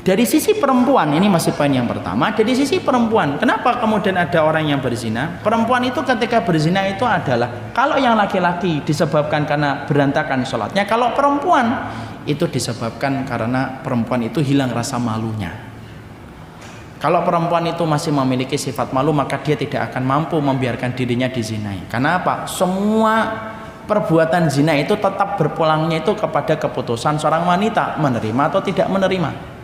Dari sisi perempuan, ini masih poin yang pertama, dari sisi perempuan, kenapa kemudian ada orang yang berzina? Perempuan itu ketika berzina itu adalah, kalau yang laki-laki disebabkan karena berantakan sholatnya, kalau perempuan itu disebabkan karena perempuan itu hilang rasa malunya. Kalau perempuan itu masih memiliki sifat malu, maka dia tidak akan mampu membiarkan dirinya dizinai. Karena apa? Semua perbuatan zina itu tetap berpulangnya itu kepada keputusan seorang wanita, menerima atau tidak menerima.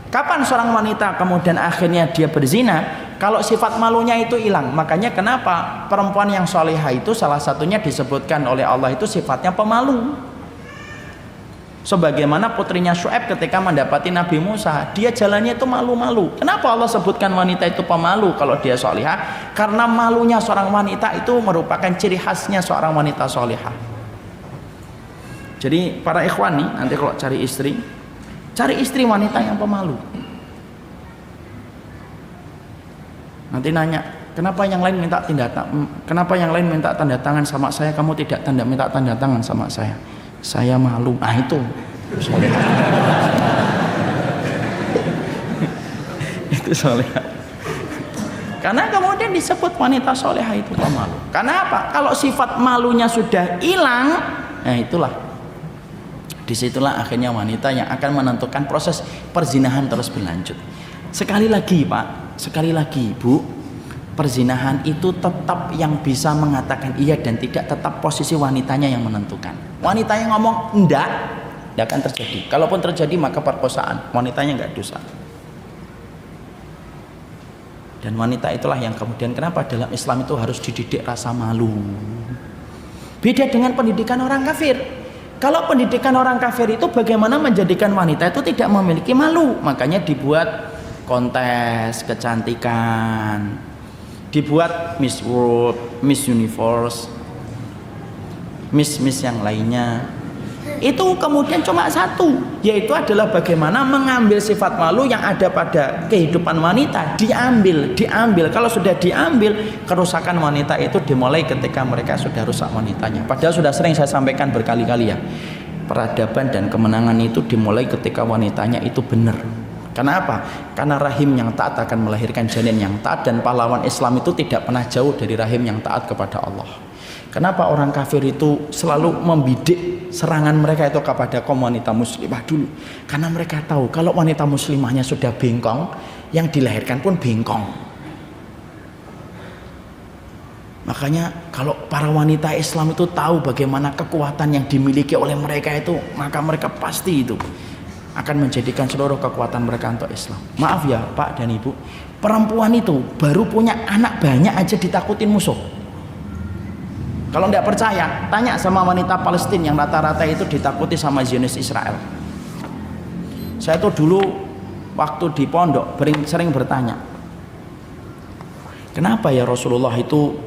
Kapan seorang wanita kemudian akhirnya dia berzina? Kalau sifat malunya itu hilang. Makanya kenapa perempuan yang solehah itu salah satunya disebutkan oleh Allah itu sifatnya pemalu. Sebagaimana putrinya Syuaib ketika mendapati Nabi Musa, dia jalannya itu malu-malu. Kenapa Allah sebutkan wanita itu pemalu kalau dia solehah? Karena malunya seorang wanita itu merupakan ciri khasnya seorang wanita solehah. Jadi para ikhwan nih, nanti kalau cari istri wanita yang pemalu. Nanti nanya, kenapa yang lain minta tanda tangan sama saya, kamu tidak minta tanda tangan sama saya? Saya malu. Itu solehah. Itu solehah. Karena kemudian disebut wanita solehah itu pemalu. Karena apa? Kalau sifat malunya sudah hilang, itulah. Disitulah akhirnya wanita yang akan menentukan proses perzinahan terus berlanjut. Sekali lagi Pak, sekali lagi Bu, perzinahan itu tetap yang bisa mengatakan iya dan tidak, tetap posisi wanitanya yang menentukan. Wanita yang ngomong enggak akan terjadi. Kalaupun terjadi maka perkosaan, wanitanya enggak dosa. Dan wanita itulah yang kemudian kenapa dalam Islam itu harus dididik rasa malu. Beda dengan pendidikan orang kafir. Kalau pendidikan orang kafir itu bagaimana menjadikan wanita itu tidak memiliki malu. Makanya dibuat kontes kecantikan, dibuat Miss World, Miss Universe, Miss yang lainnya. Itu kemudian cuma satu, yaitu adalah bagaimana mengambil sifat malu yang ada pada kehidupan wanita, diambil. Kalau sudah diambil, kerusakan wanita itu dimulai ketika mereka sudah rusak wanitanya. Padahal sudah sering saya sampaikan berkali-kali ya, peradaban dan kemenangan itu dimulai ketika wanitanya itu benar. Kenapa? Karena rahim yang taat akan melahirkan janin yang taat, dan pahlawan Islam itu tidak pernah jauh dari rahim yang taat kepada Allah. Kenapa orang kafir itu selalu membidik serangan mereka itu kepada kaum wanita muslimah dulu? Karena mereka tahu kalau wanita muslimahnya sudah bengkong, yang dilahirkan pun bengkong. Makanya kalau para wanita Islam itu tahu bagaimana kekuatan yang dimiliki oleh mereka itu, maka mereka pasti itu akan menjadikan seluruh kekuatan mereka untuk Islam. Maaf ya Pak dan Ibu, perempuan itu baru punya anak banyak aja ditakutin musuh. Kalau tidak percaya, tanya sama wanita Palestina yang rata-rata itu ditakuti sama Zionis Israel. Saya tuh dulu waktu di pondok sering bertanya, kenapa ya Rasulullah itu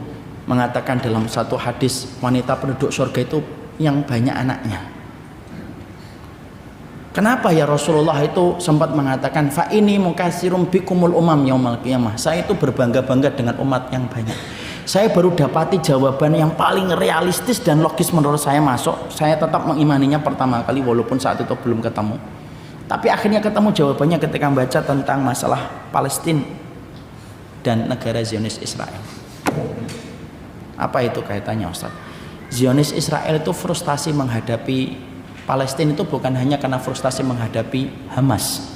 mengatakan dalam satu hadis wanita penduduk surga itu yang banyak anaknya? Kenapa ya Rasulullah itu sempat mengatakan fa ini mukatsirum bikumul umam yaumal qiyamah? Saya itu berbangga-bangga dengan umat yang banyak. Saya baru dapati jawaban yang paling realistis dan logis menurut saya masuk. Saya tetap mengimaninya pertama kali walaupun saat itu belum ketemu. Tapi akhirnya ketemu jawabannya ketika membaca tentang masalah Palestina dan negara Zionis Israel. Apa itu kaitannya Ustaz? Zionis Israel itu frustasi menghadapi Palestina itu bukan hanya karena frustasi menghadapi Hamas.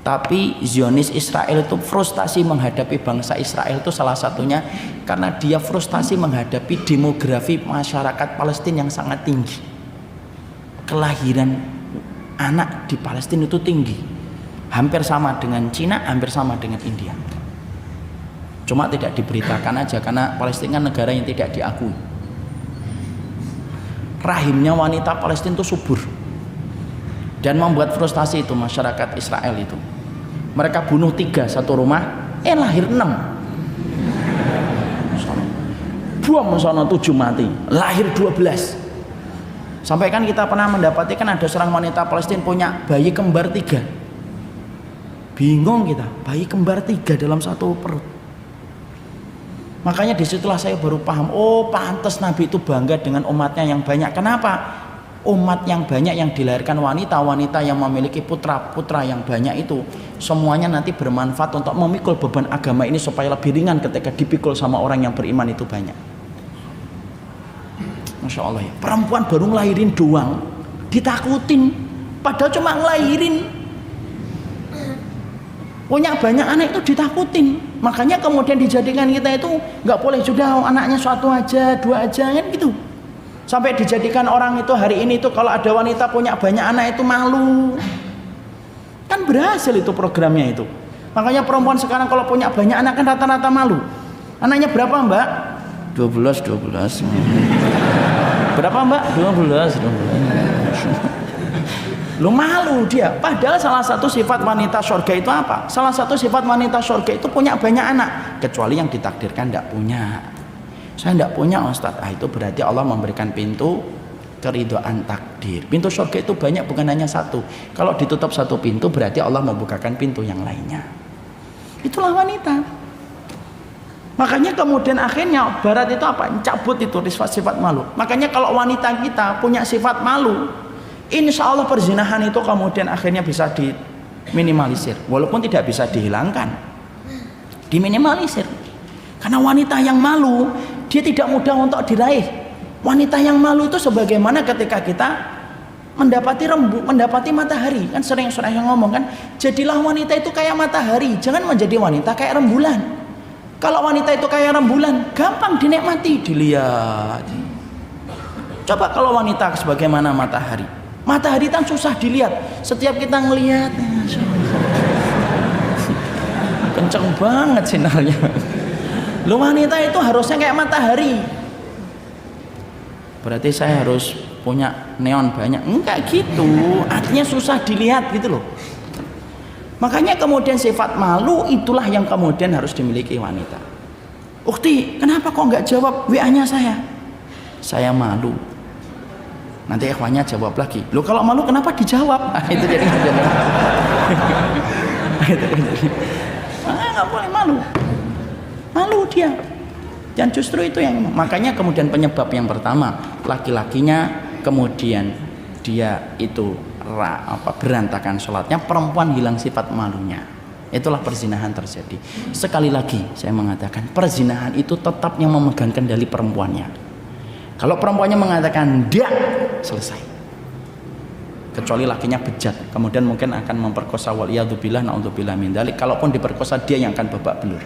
Tapi Zionis Israel itu frustasi menghadapi bangsa Israel itu salah satunya karena dia frustasi menghadapi demografi masyarakat Palestina yang sangat tinggi. Kelahiran anak di Palestina itu tinggi. Hampir sama dengan Cina, hampir sama dengan India. Cuma tidak diberitakan aja karena Palestina kan negara yang tidak diakui. Rahimnya wanita Palestina itu subur. Dan membuat frustasi itu masyarakat Israel itu. Mereka bunuh 3 satu rumah, lahir 6. Buang sono 7 mati, lahir 12. Sampai kan kita pernah mendapati kan ada seorang wanita Palestina punya bayi kembar 3. Bingung kita, bayi kembar 3 dalam satu perut. Makanya disitulah saya baru paham, oh pantas Nabi itu bangga dengan umatnya yang banyak. Kenapa? umat yang banyak yang dilahirkan wanita-wanita yang memiliki putra-putra yang banyak itu semuanya nanti bermanfaat untuk memikul beban agama ini supaya lebih ringan ketika dipikul sama orang yang beriman itu banyak. Masya Allah ya, perempuan baru ngelahirin doang ditakutin, padahal cuma ngelahirin, punya banyak anak itu ditakutin. Makanya kemudian dijadikan kita itu nggak boleh sudah anaknya suatu aja, dua aja kan gitu. Sampai dijadikan orang itu hari ini itu kalau ada wanita punya banyak anak itu malu. Kan berhasil itu programnya itu. Makanya perempuan sekarang kalau punya banyak anak kan rata-rata malu. Anaknya berapa Mbak? 12. Berapa Mbak? 12. Lu malu dia. Padahal salah satu sifat wanita surga itu apa? Salah satu sifat wanita surga itu punya banyak anak. Kecuali yang ditakdirkan tidak punya. Saya tidak punya Ustadz. Itu berarti Allah memberikan pintu keridhaan takdir. Pintu surga itu banyak, bukan hanya satu. Kalau ditutup satu pintu berarti Allah membukakan pintu yang lainnya. Itulah wanita. Makanya kemudian akhirnya Barat itu apa? Cabut itu sifat malu. Makanya kalau wanita kita punya sifat malu, insya Allah perzinahan itu kemudian akhirnya bisa diminimalisir. Walaupun tidak bisa dihilangkan, diminimalisir. Karena wanita yang malu, dia tidak mudah untuk diraih. Wanita yang malu itu sebagaimana ketika kita mendapati mendapati matahari. Kan sering yang ngomong kan, jadilah wanita itu kayak matahari, jangan menjadi wanita kayak rembulan. Kalau wanita itu kayak rembulan, gampang dinikmati, dilihat. Coba kalau wanita sebagaimana matahari. Matahari kan susah dilihat. Setiap kita ngelihat, kenceng banget sinarnya. Lo wanita itu harusnya kayak matahari. Berarti saya harus punya neon banyak. Enggak gitu. Artinya susah dilihat gitu loh. Makanya kemudian sifat malu itulah yang kemudian harus dimiliki wanita. Ukti, kenapa kok nggak jawab WA-nya saya? Saya malu. Nanti ikhwannya jawab lagi. Loh kalau malu kenapa dijawab? Itu jadi nggak boleh malu. Malu dia. Dan justru itu yang makanya kemudian penyebab yang pertama laki-lakinya kemudian dia itu berantakan sholatnya, perempuan hilang sifat malunya. Itulah perzinahan terjadi. Sekali lagi saya mengatakan perzinahan itu tetap yang memegang kendali perempuannya. Kalau perempuannya mengatakan tidak, selesai. Kecuali lakinya bejat, kemudian mungkin akan memperkosa, waliyadzubillah naudzubillah min dzalik. Kalaupun diperkosa dia yang akan babak belur.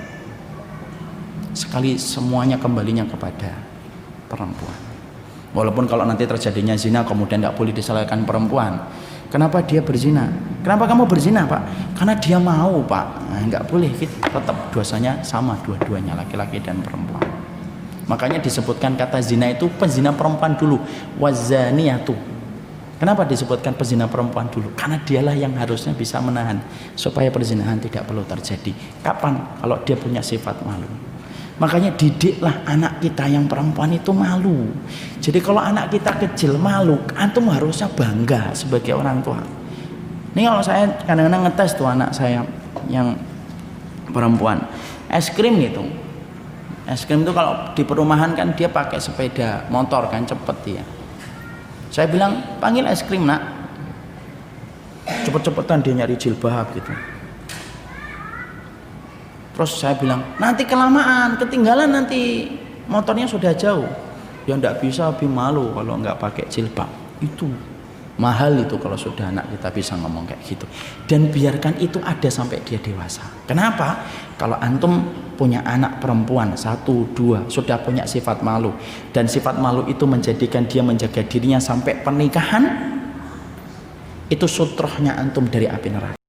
Sekali semuanya kembalinya kepada perempuan. Walaupun kalau nanti terjadinya zina kemudian tidak boleh disalahkan perempuan. Kenapa dia berzina? Kenapa kamu berzina Pak? Karena dia mau Pak. Nah, nggak boleh gitu. Tetap dosanya sama dua-duanya, laki-laki dan perempuan. Makanya disebutkan kata zina itu pezina perempuan dulu. Wazaniyatu. Kenapa disebutkan pezina perempuan dulu? Karena dialah yang harusnya bisa menahan supaya perzinahan tidak perlu terjadi. Kapan? Kalau dia punya sifat malu. Makanya didiklah anak kita yang perempuan itu malu. Jadi kalau anak kita kecil malu, antum harusnya bangga sebagai orang tua. Ini kalau saya kadang-kadang ngetes tuh anak saya yang perempuan, es krim gitu. Es krim itu kalau di perumahan kan dia pakai sepeda motor kan cepet dia. Saya bilang panggil es krim nak. Cepet-cepetan dia nyari jilbab gitu. Terus saya bilang, nanti kelamaan, ketinggalan nanti motornya sudah jauh. Ya enggak bisa, lebih malu kalau enggak pakai jilbab. Itu mahal itu kalau sudah anak kita bisa ngomong kayak gitu. Dan biarkan itu ada sampai dia dewasa. Kenapa? Kalau antum punya anak perempuan 1, 2 sudah punya sifat malu, dan sifat malu itu menjadikan dia menjaga dirinya sampai pernikahan, itu sutrohnya antum dari api neraka.